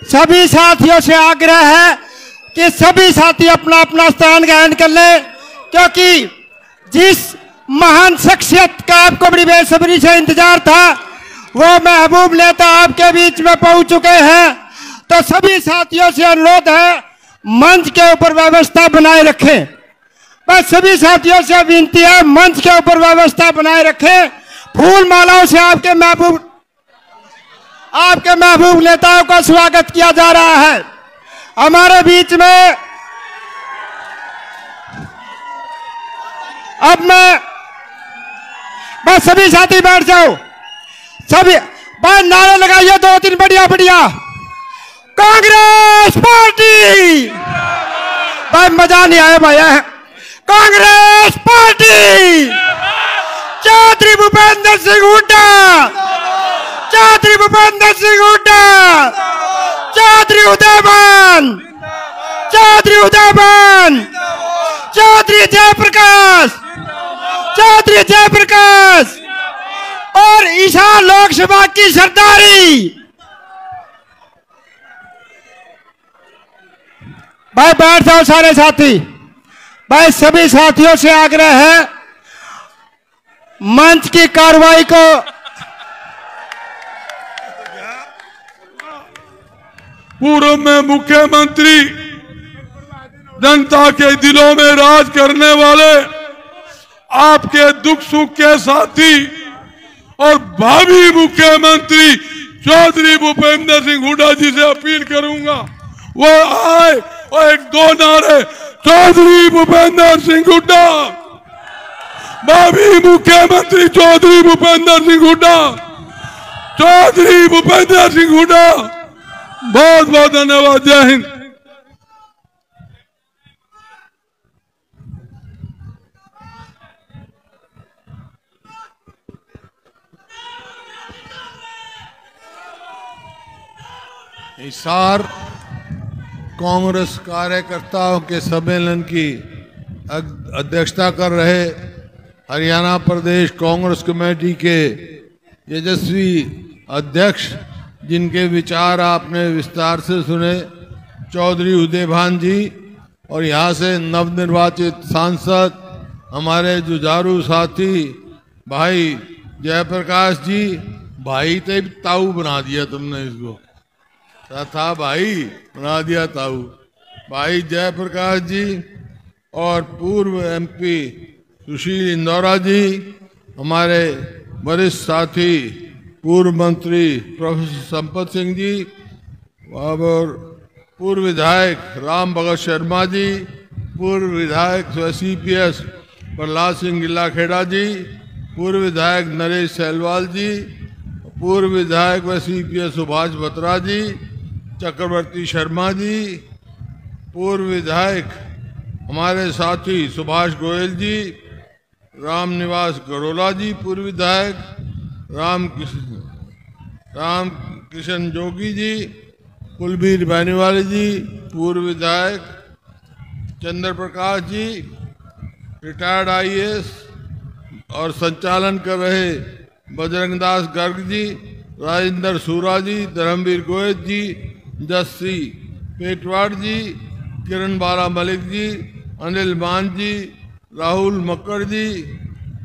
सभी साथियों से आग्रह है कि सभी साथी अपना अपना स्थान ग्रहण कर ले, क्योंकि जिस महान शख्सियत का आपको बड़ी बेसब्री से इंतजार था वो महबूब नेता आपके बीच में पहुंच चुके हैं। तो सभी साथियों से अनुरोध है मंच के ऊपर व्यवस्था बनाए रखें। बस सभी साथियों से विनती है मंच के ऊपर व्यवस्था बनाए रखें। फूल मालाओं से आपके महबूब नेताओं का स्वागत किया जा रहा है। हमारे बीच में अब मैं बस सभी साथी बैठ जाओ, सभी बात नारे लगाइए दो तीन बढ़िया बढ़िया। कांग्रेस पार्टी, भाई मजा नहीं आया भाई। कांग्रेस पार्टी, चौधरी भूपेंद्र सिंह हुड्डा, चौधरी भूपेंद्र सिंह हुड्डा, चौधरी उदयभान, चौधरी उदयभान, चौधरी जयप्रकाश, चौधरी जयप्रकाश और ईशान लोकसभा की सरदारी। भाई बैठ जाओ सारे साथी। भाई सभी साथियों से आग्रह है मंच की कार्रवाई को पूर्व में मुख्यमंत्री, जनता के दिलों में राज करने वाले, आपके दुख सुख के साथी और भावी मुख्यमंत्री चौधरी भूपेंद्र सिंह हुड्डा जी से अपील करूंगा वो आए और एक दो नारे। चौधरी भूपेंद्र सिंह हुड्डा, भावी मुख्यमंत्री चौधरी भूपेंद्र सिंह हुड्डा, चौधरी भूपेंद्र सिंह हुड्डा। बहुत बहुत धन्यवाद। जय हिंद। हिसार कांग्रेस कार्यकर्ताओं के सम्मेलन की अध्यक्षता कर रहे हरियाणा प्रदेश कांग्रेस कमेटी के यशस्वी अध्यक्ष, जिनके विचार आपने विस्तार से सुने, चौधरी उदयभान जी, और यहाँ से नवनिर्वाचित सांसद हमारे जुझारू साथी भाई जयप्रकाश जी। भाई तो ताऊ बना दिया तुमने इसको, था भाई बना दिया ताऊ। भाई जयप्रकाश जी और पूर्व एमपी सुशील इंदौरा जी, हमारे वरिष्ठ साथी पूर्व मंत्री प्रोफेसर संपत सिंह जी और पूर्व विधायक राम भगत शर्मा जी, पूर्व विधायक CPS प्रहलाद सिंह गिल्लाखेड़ा जी, पूर्व विधायक नरेश सैलवाल जी, पूर्व विधायक व CPS सुभाष बत्रा जी, चक्रवर्ती शर्मा जी, पूर्व विधायक हमारे साथी सुभाष गोयल जी, रामनिवास गरोला जी, पूर्व विधायक राम किशन जोगी जी, कुलबीर बैनीवाल जी, पूर्व विधायक चंद्र प्रकाश जी, रिटायर्ड IAS और संचालन कर रहे बजरंगदास गर्ग जी, राजेंद्र सूरा जी, धर्मवीर गोयल जी, जस्सी पेटवाड़ जी, किरण बाला मलिक जी, अनिल मान जी, राहुल मक्कड़ जी,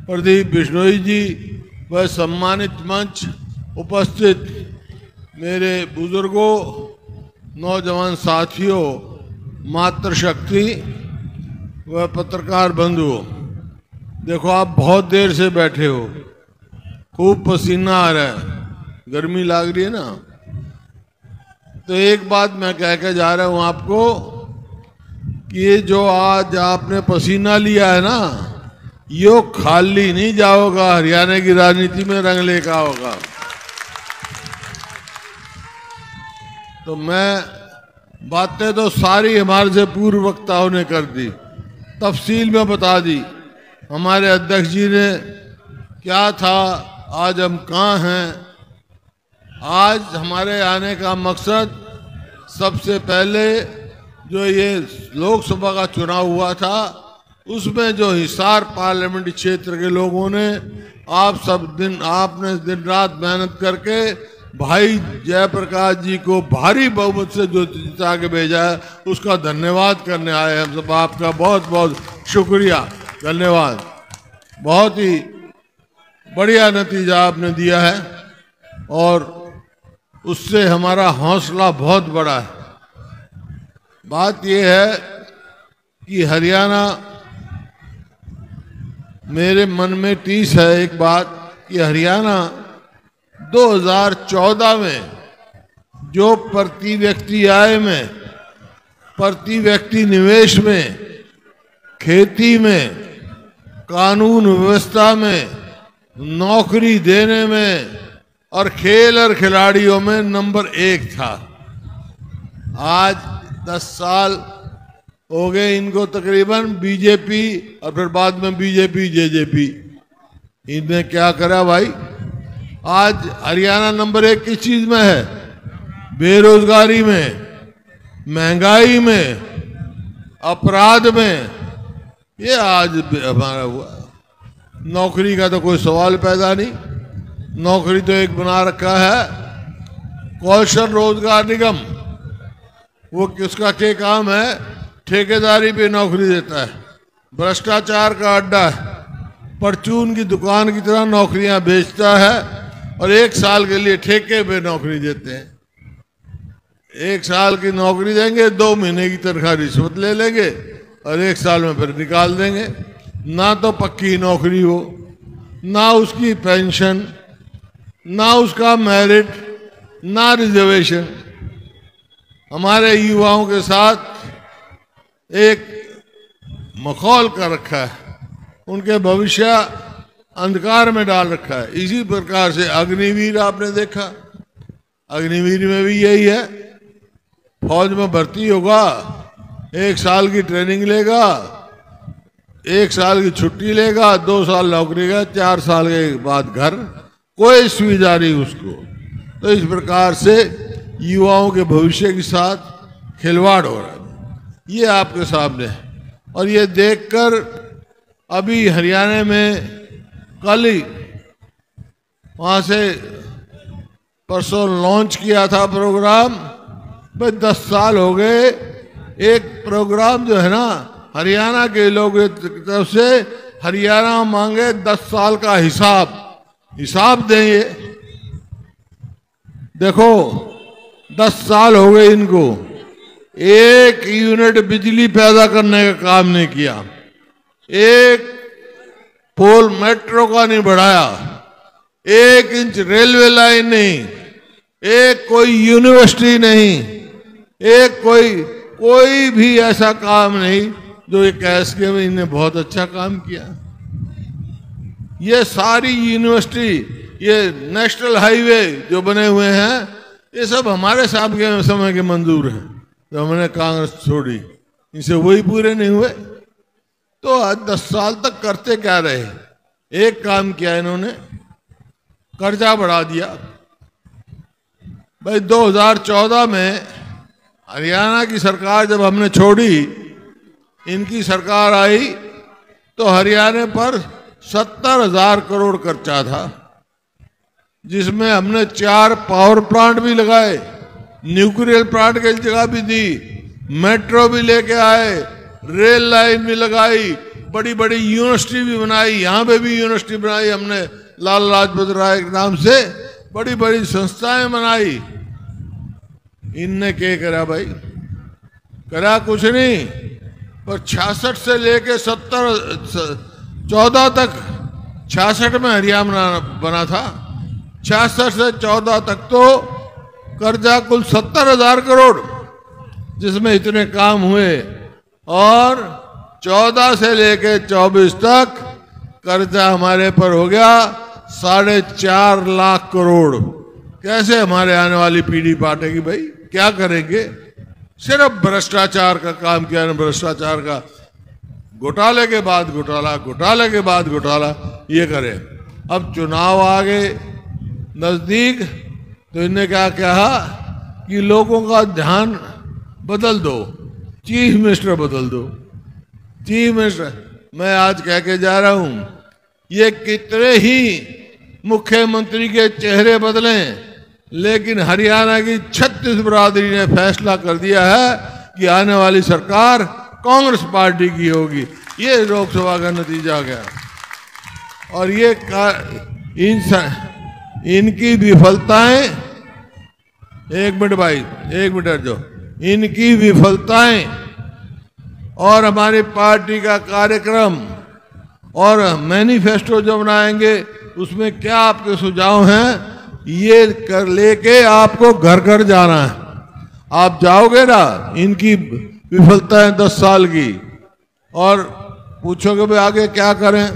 प्रदीप बिश्नोई जी व सम्मानित मंच उपस्थित मेरे बुजुर्गों, नौजवान साथियों, मातृशक्ति व पत्रकार बंधुओं। देखो आप बहुत देर से बैठे हो, खूब पसीना आ रहा है, गर्मी लग रही है ना। तो एक बात मैं कह के जा रहा हूं आपको कि ये जो आज आपने पसीना लिया है ना, यो खाली नहीं जाओगा, हरियाणा की राजनीति में रंग लेकर होगा। तो मैं बातें तो सारी हमारे से पूर्व वक्ताओं ने कर दी, तफसील में बता दी। हमारे अध्यक्ष जी ने क्या था, आज हम कहाँ हैं। आज हमारे आने का मकसद, सबसे पहले जो ये लोकसभा का चुनाव हुआ था उसमें जो हिसार पार्लियामेंट क्षेत्र के लोगों ने आपने दिन रात मेहनत करके भाई जयप्रकाश जी को भारी बहुमत से जो जिता के भेजा है उसका धन्यवाद करने आए हम सब। आपका बहुत बहुत शुक्रिया, धन्यवाद। बहुत ही बढ़िया नतीजा आपने दिया है और उससे हमारा हौसला बहुत बड़ा है। बात यह है कि हरियाणा, मेरे मन में टीस है एक बात कि हरियाणा 2014 में जो प्रति व्यक्ति आय में, प्रति व्यक्ति निवेश में, खेती में, कानून व्यवस्था में, नौकरी देने में और खेल और खिलाड़ियों में नंबर 1 था। आज 10 साल हो गए इनको तकरीबन बीजेपी और फिर बाद में बीजेपी जेजेपी, इनने क्या करा भाई? आज हरियाणा नंबर 1 किस चीज में है? बेरोजगारी में, महंगाई में, अपराध में। ये आज हमारा हुआ। नौकरी का तो कोई सवाल पैदा नहीं, नौकरी तो एक बना रखा है कौशल रोजगार निगम। वो किसका के काम है? ठेकेदारी पे नौकरी देता है, भ्रष्टाचार का अड्डा है, परचून की दुकान की तरह नौकरियां बेचता है और 1 साल के लिए ठेके पे नौकरी देते हैं। 1 साल की नौकरी देंगे, 2 महीने की तनख्वाह रिश्वत ले लेंगे और 1 साल में फिर निकाल देंगे। ना तो पक्की नौकरी हो, ना उसकी पेंशन, ना उसका मेरिट, ना रिजर्वेशन। हमारे युवाओं के साथ एक मखौल कर रखा है, उनके भविष्य अंधकार में डाल रखा है। इसी प्रकार से अग्निवीर आपने देखा, अग्निवीर में भी यही है। फौज में भर्ती होगा, 1 साल की ट्रेनिंग लेगा, 1 साल की छुट्टी लेगा, 2 साल नौकरी का, 4 साल के बाद घर, कोई सुविधा नहीं उसको। तो इस प्रकार से युवाओं के भविष्य के साथ खिलवाड़ हो रहा है, ये आपके सामने है। और ये देखकर अभी हरियाणा में कल ही वहाँ से परसों लॉन्च किया था प्रोग्राम। भाई 10 साल हो गए, एक प्रोग्राम जो है ना हरियाणा के लोगों की तरफ से, हरियाणा मांगे 10 साल का हिसाब देंगे। देखो 10 साल हो गए इनको, 1 यूनिट बिजली पैदा करने का काम नहीं किया, 1 पोल मेट्रो का नहीं बढ़ाया, 1 इंच रेलवे लाइन नहीं, 1 कोई यूनिवर्सिटी नहीं, 1 कोई भी ऐसा काम नहीं जो ये कैश के में इन्हें बहुत अच्छा काम किया। ये सारी यूनिवर्सिटी, ये नेशनल हाईवे जो बने हुए हैं, ये सब हमारे साहब के समय के मंजूर हैं जो हमने कांग्रेस छोड़ी, इनसे वही पूरे नहीं हुए। तो आज 10 साल तक करते क्या रहे? एक काम किया इन्होंने, कर्जा बढ़ा दिया। भाई 2014 में हरियाणा की सरकार जब हमने छोड़ी, इनकी सरकार आई तो हरियाणा पर 70,000 करोड़ खर्चा था, जिसमें हमने 4 पावर प्लांट भी लगाए, न्यूक्लियर प्लांट की जगह भी दी, मेट्रो भी लेके आए, रेल लाइन भी लगाई, बड़ी बड़ी यूनिवर्सिटी भी बनाई। यहाँ पे भी यूनिवर्सिटी बनाई हमने, लाला लाजपत राय के नाम से बड़ी बड़ी संस्थाएं बनाई। इनने क्या करा भाई? करा कुछ नहीं, पर 66 से लेके 14 तक, 66 में हरियाणा बना था, 66 से 14 तक तो कर्जा कुल 70,000 करोड़, जिसमें इतने काम हुए। और 14 से लेके 24 तक कर्जा हमारे पर हो गया 4.5 लाख करोड़। कैसे हमारे आने वाली पीढ़ी बांटेगी भाई? क्या करेंगे? सिर्फ भ्रष्टाचार का काम किया ना, भ्रष्टाचार का, घोटाले के बाद घोटाला, घोटाले के बाद घोटाला, ये करे। अब चुनाव आ गए नजदीक, तो इन्हें क्या कहा कि लोगों का ध्यान बदल दो, चीफ मिनिस्टर बदल दो। चीफ मिनिस्टर मैं आज कह के जा रहा हूं, ये कितने ही मुख्यमंत्री के चेहरे बदलें, लेकिन हरियाणा की 36 बिरादरी ने फैसला कर दिया है कि आने वाली सरकार कांग्रेस पार्टी की होगी। ये लोकसभा का नतीजा गया। और ये इनकी विफलताएं, एक मिनट भाई, एक मिनट, जो इनकी विफलताएं और हमारी पार्टी का कार्यक्रम और मैनिफेस्टो जो बनाएंगे उसमें क्या आपके सुझाव हैं, ये कर लेके आपको घर घर जाना है। आप जाओगे ना, इनकी विफलताएं 10 साल की, और पूछोगे भाई आगे क्या करें,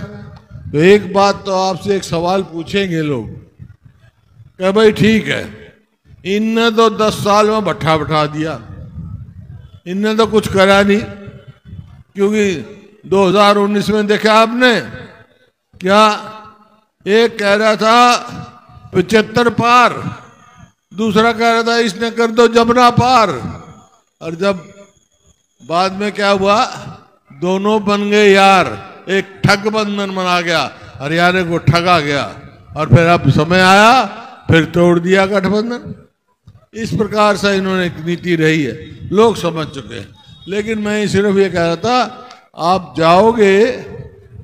तो एक बात तो आपसे एक सवाल पूछेंगे लोग कि भाई ठीक है, इनने तो 10 साल में भट्ठा बैठा दिया, इनने तो कुछ करा नहीं, क्योंकि 2019 में देखा आपने क्या, एक कह रहा था 75 पार, दूसरा कह रहा था इसने कर दो जमुना पार, और जब बाद में क्या हुआ, दोनों बन गए यार, एक ठग बंधन बना गया, हरियाणा को ठगा गया, और फिर अब समय आया फिर तोड़ दिया गठबंधन। इस प्रकार से इन्होंने एक नीति रही है, लोग समझ चुके हैं। लेकिन मैं सिर्फ ये कह रहा था, आप जाओगे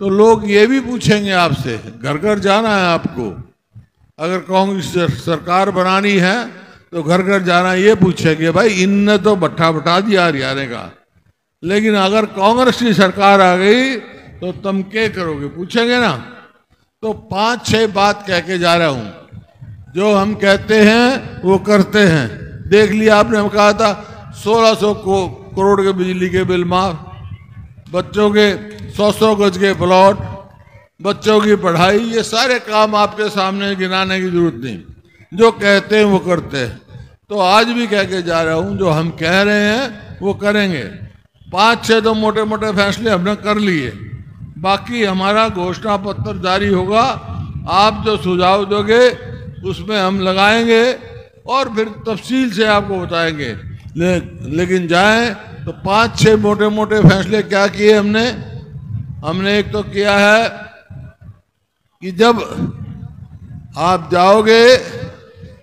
तो लोग ये भी पूछेंगे आपसे, घर घर जाना है आपको, अगर कांग्रेस सरकार बनानी है तो घर घर जाना, ये पूछेंगे भाई इनने तो भट्ठा बैठा दिया हरियाणा का, लेकिन अगर कांग्रेस की सरकार आ गई तो तुम क्या करोगे, पूछेंगे ना। तो 5-6 बात कह के जा रहा हूं, जो हम कहते हैं वो करते हैं। देख लिया आपने, हम कहा था 1600 करोड़ के बिजली के बिल माफ, बच्चों के 100 गज के प्लॉट, बच्चों की पढ़ाई, ये सारे काम आपके सामने गिनाने की जरूरत नहीं, जो कहते हैं वो करते हैं। तो आज भी कह के जा रहा हूं, जो हम कह रहे हैं वो करेंगे। 5-6 तो मोटे मोटे फैसले हमने कर लिए, बाकी हमारा घोषणा पत्र जारी होगा, आप जो सुझाव दोगे उसमें हम लगाएंगे और फिर तफसील से आपको बताएंगे। लेकिन जाएं तो 5-6 मोटे मोटे फैसले क्या किए हमने एक तो किया है कि जब आप जाओगे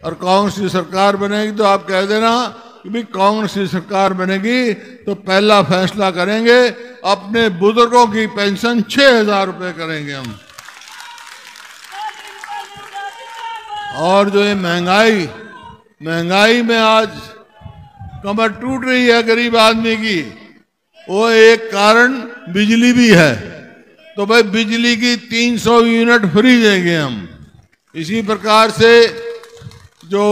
और कांग्रेस की सरकार बनेगी तो आप कह देना कि भाई कांग्रेस की सरकार बनेगी तो पहला फैसला करेंगे, अपने बुजुर्गों की पेंशन 6,000 रुपये करेंगे हम। और जो ये महंगाई में आज कमर टूट रही है गरीब आदमी की, वो एक कारण बिजली भी है। तो भाई बिजली की 300 यूनिट फ्री देंगे हम। इसी प्रकार से जो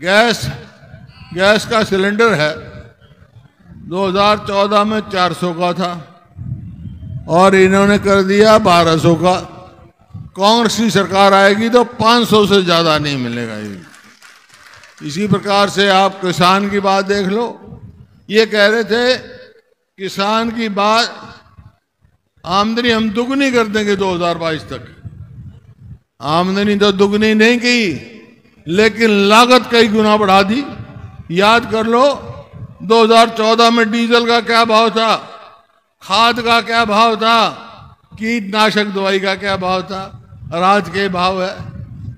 गैस का सिलेंडर है 2014 में 400 का था और इन्होंने कर दिया 1200 का। कांग्रेस की सरकार आएगी तो 500 से ज्यादा नहीं मिलेगा ये। इसी प्रकार से आप किसान की बात देख लो, ये कह रहे थे किसान की बात, आमदनी हम दुगनी कर देंगे 2022 तक। आमदनी तो दुगनी नहीं की, लेकिन लागत कई गुना बढ़ा दी। याद कर लो 2014 में डीजल का क्या भाव था, खाद का क्या भाव था, कीटनाशक दवाई का क्या भाव था, और आज के भाव है।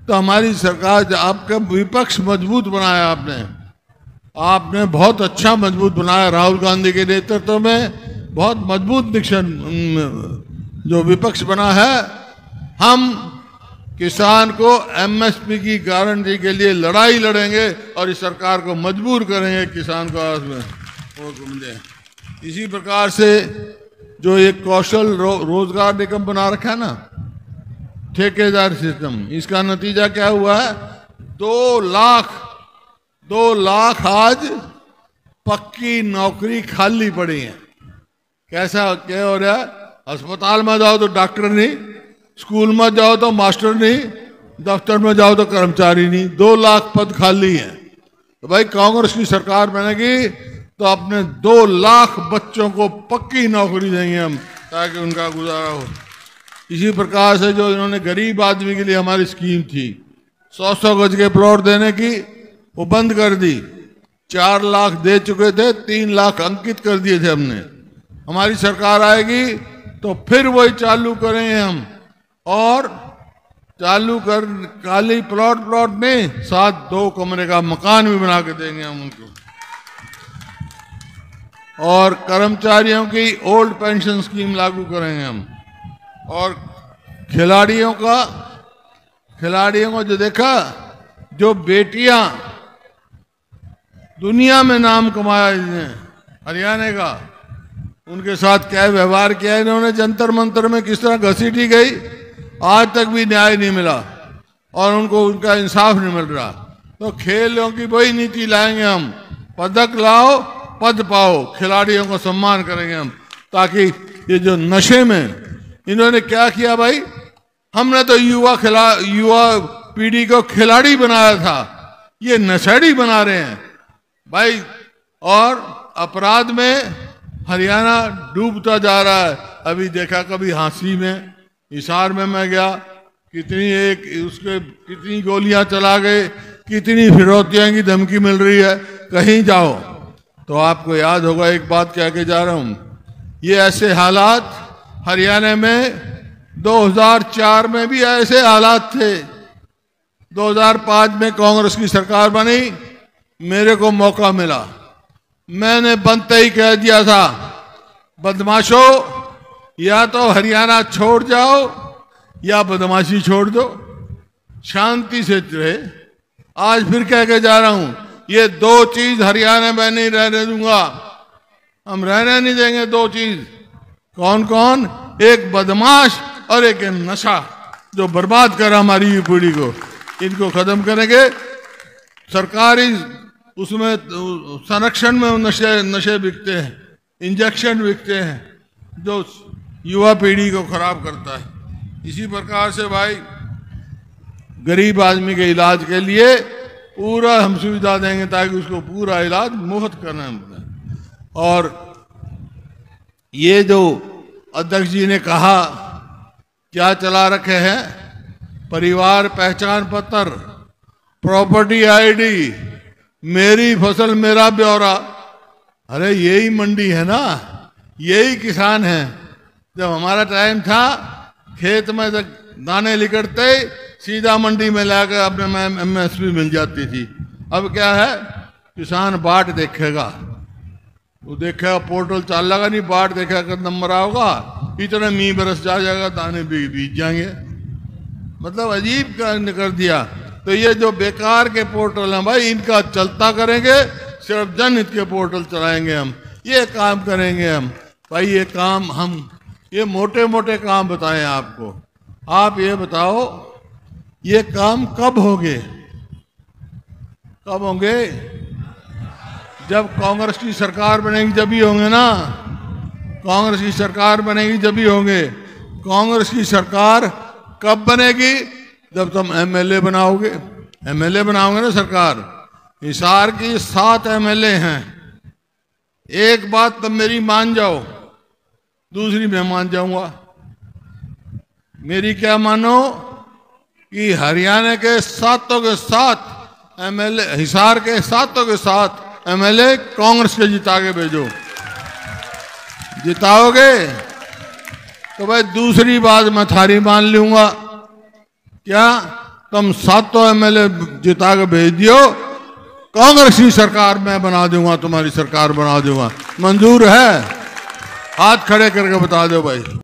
तो हमारी सरकार, आपका विपक्ष मजबूत बनाया आपने बहुत अच्छा मजबूत बनाया। राहुल गांधी के नेतृत्व में बहुत मजबूत जो विपक्ष बना है। हम किसान को एमएसपी की गारंटी के लिए लड़ाई लड़ेंगे और इस सरकार को मजबूर करेंगे किसान को मिले। इसी प्रकार से जो एक कौशल रोजगार निगम बना रखा है ना, ठेकेदार सिस्टम, इसका नतीजा क्या हुआ है, 2 लाख आज पक्की नौकरी खाली पड़ी है। कैसा क्या हो रहा है, अस्पताल में जाओ तो डॉक्टर नहीं, स्कूल में जाओ तो मास्टर नहीं, दफ्तर में जाओ तो कर्मचारी नहीं, 2 लाख पद खाली हैं। तो भाई कांग्रेस की सरकार बनेगी तो अपने 2 लाख बच्चों को पक्की नौकरी देंगे हम, ताकि उनका गुजारा हो। इसी प्रकार से जो इन्होंने गरीब आदमी के लिए हमारी स्कीम थी 100 गज के प्लॉट देने की, वो बंद कर दी। 4 लाख दे चुके थे, 3 लाख अंकित कर दिए थे हमने। हमारी सरकार आएगी तो फिर वही चालू करेंगे हम, और चालू कर, खाली प्लॉट नहीं, साथ 2 कमरे का मकान भी बना के देंगे हम उनको। और कर्मचारियों की ओल्ड पेंशन स्कीम लागू करेंगे हम। और खिलाड़ियों को जो देखा, जो बेटियां दुनिया में नाम कमाया इन्हें हरियाणा का, उनके साथ क्या व्यवहार किया इन्होंने, जंतर मंतर में किस तरह घसीटी गई, आज तक भी न्याय नहीं मिला और उनको उनका इंसाफ नहीं मिल रहा। तो खेलों की वही नीति लाएंगे हम, पदक लाओ पद पाओ, खिलाड़ियों को सम्मान करेंगे हम, ताकि ये जो नशे में इन्होंने क्या किया भाई, हमने तो युवा पीढ़ी को खिलाड़ी बनाया था, ये नशेड़ी बना रहे हैं भाई। और अपराध में हरियाणा डूबता जा रहा है। अभी देखा, कभी हांसी में, हिसार में मैं गया, कितनी गोलियां चला गए, कितनी फिरौतियों की धमकी मिल रही है। कहीं जाओ तो आपको याद होगा, एक बात कह के जा रहा हूं, ये ऐसे हालात हरियाणा में 2004 में भी ऐसे हालात थे। 2005 में कांग्रेस की सरकार बनी, मेरे को मौका मिला, मैंने बनते ही कह दिया था, बदमाशों या तो हरियाणा छोड़ जाओ या बदमाशी छोड़ दो, शांति से रहे। आज फिर कह के जा रहा हूं, ये 2 चीज हरियाणा में नहीं रहने दूंगा, हम रहने नहीं देंगे। 2 चीज कौन कौन, एक बदमाश और एक नशा, जो बर्बाद कर हमारी पीढ़ी को, इनको खत्म करेंगे। सरकारी उसमें संरक्षण में नशे बिकते हैं, इंजेक्शन बिकते हैं, जो युवा पीढ़ी को खराब करता है। इसी प्रकार से भाई गरीब आदमी के इलाज के लिए पूरा हम सुविधा देंगे, ताकि उसको पूरा इलाज मुफ्त करना है। और ये जो अध्यक्ष जी ने कहा, क्या चला रखे हैं, परिवार पहचान पत्र, प्रॉपर्टी आईडी, मेरी फसल मेरा ब्यौरा। अरे यही मंडी है ना, यही किसान है। जब हमारा टाइम था, खेत में दाने लिकड़ते सीधा मंडी में लाकर अपने में MSP मिल जाती थी। अब क्या है, किसान बाट देखेगा, वो देखेगा पोर्टल चाल लगा नहीं, बाट देखेगा कब नंबर आओगा, इतना मीह बरस जाएगा, दाने बीज जाएंगे। मतलब अजीब कर दिया। तो ये जो बेकार के पोर्टल हैं भाई, इनका चलता करेंगे, सिर्फ जनहित के पोर्टल चलाएंगे हम, ये काम करेंगे हम भाई। ये काम हम, ये मोटे मोटे काम बताएं आपको। आप ये बताओ, ये काम कब होंगे? कब होंगे? जब कांग्रेस की सरकार बनेगी जब ही होंगे ना। कांग्रेस की सरकार बनेगी जब ही होंगे। कांग्रेस की सरकार कब बनेगी? जब तुम MLA बनाओगे, MLA बनाओगे ना सरकार। हिसार की 7 MLA हैं। एक बात तब मेरी मान जाओ, दूसरी मैं मान जाऊंगा। मेरी क्या मानो कि हरियाणा के 7 के 7 MLA, हिसार के 7 के 7 MLA कांग्रेस के जिता के भेजो। जिताओगे तो भाई दूसरी बात मैं थारी मान लूंगा। क्या तुम 7 MLA जिता के भेज दियो, कांग्रेस की सरकार मैं बना दूंगा, तुम्हारी सरकार बना दूंगा। मंजूर है? हाथ खड़े करके बता दो भाई।